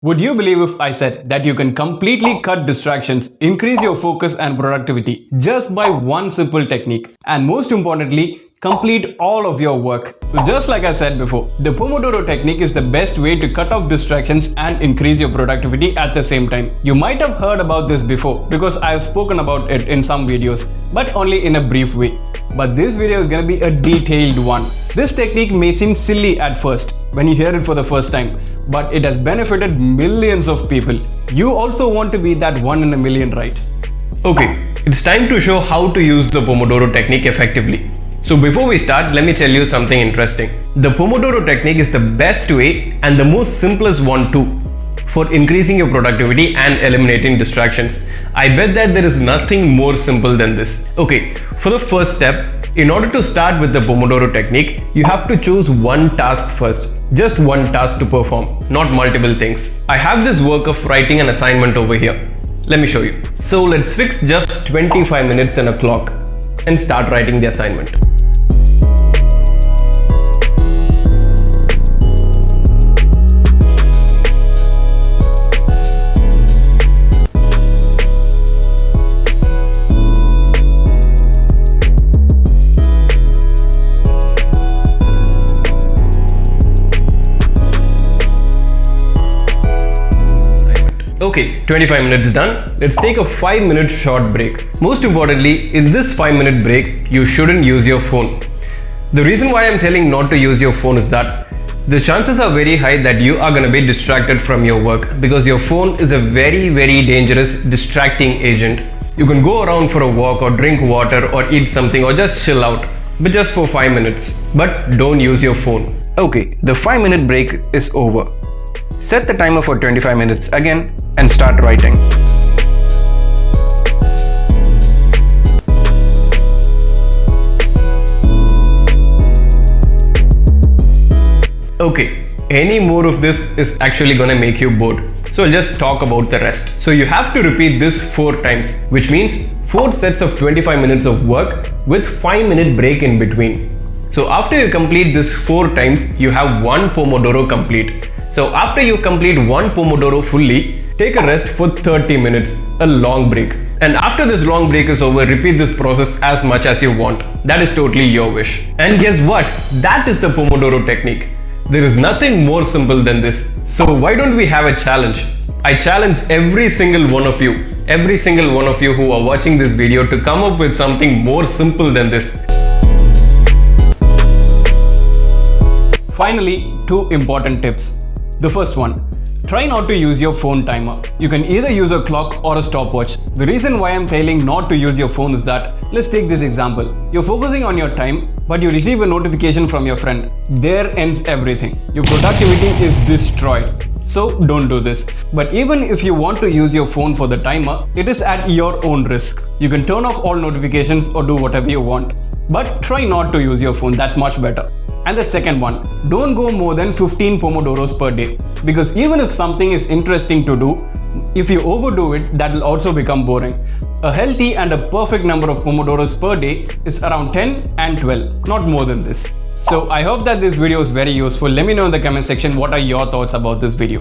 Would you believe if I said that you can completely cut distractions, increase your focus and productivity just by one simple technique, and most importantly, complete all of your work? So just like I said before, the Pomodoro Technique is the best way to cut off distractions and increase your productivity at the same time. You might have heard about this before because I have spoken about it in some videos, but only in a brief way. But this video is going to be a detailed one. This technique may seem silly at first when you hear it for the first time, but it has benefited millions of people. You also want to be that one in a million, right? Okay, it's time to show how to use the Pomodoro Technique effectively. So before we start, let me tell you something interesting. The Pomodoro Technique is the best way and the most simplest one too for increasing your productivity and eliminating distractions. I bet that there is nothing more simple than this. Okay, for the first step, in order to start with the Pomodoro Technique, you have to choose one task first. Just one task to perform, not multiple things. I have this work of writing an assignment over here. Let me show you. So let's fix just 25 minutes in a clock and start writing the assignment. Okay, 25 minutes done. Let's take a 5-minute short break. Most importantly, in this 5-minute break, you shouldn't use your phone. The reason why I'm telling not to use your phone is that the chances are very high that you are going to be distracted from your work because your phone is a very dangerous distracting agent. You can go around for a walk or drink water or eat something or just chill out, but just for 5 minutes. But don't use your phone. Okay, the 5-minute break is over. Set the timer for 25 minutes again and start writing. Okay, any more of this is actually gonna make you bored. So I'll just talk about the rest. So you have to repeat this 4 times, which means 4 sets of 25 minutes of work with 5-minute break in between. So after you complete this 4 times, you have 1 Pomodoro complete. So after you complete 1 Pomodoro fully, take a rest for 30 minutes, a long break. And after this long break is over, repeat this process as much as you want. That is totally your wish. And guess what? That is the Pomodoro Technique. There is nothing more simple than this. So why don't we have a challenge? I challenge every single one of you who are watching this video to come up with something more simple than this. Finally, 2 important tips. The first one, try not to use your phone timer. You can either use a clock or a stopwatch. The reason why I'm telling not to use your phone is that, let's take this example. You're focusing on your time, but you receive a notification from your friend. There ends everything. Your productivity is destroyed. So don't do this. But even if you want to use your phone for the timer, it is at your own risk. You can turn off all notifications or do whatever you want. But try not to use your phone, that's much better. And the second one, don't go more than 15 Pomodoros per day. Because even if something is interesting to do, if you overdo it, that will also become boring. A healthy and a perfect number of Pomodoros per day is around 10 and 12, not more than this. So I hope that this video is very useful. Let me know in the comment section what are your thoughts about this video.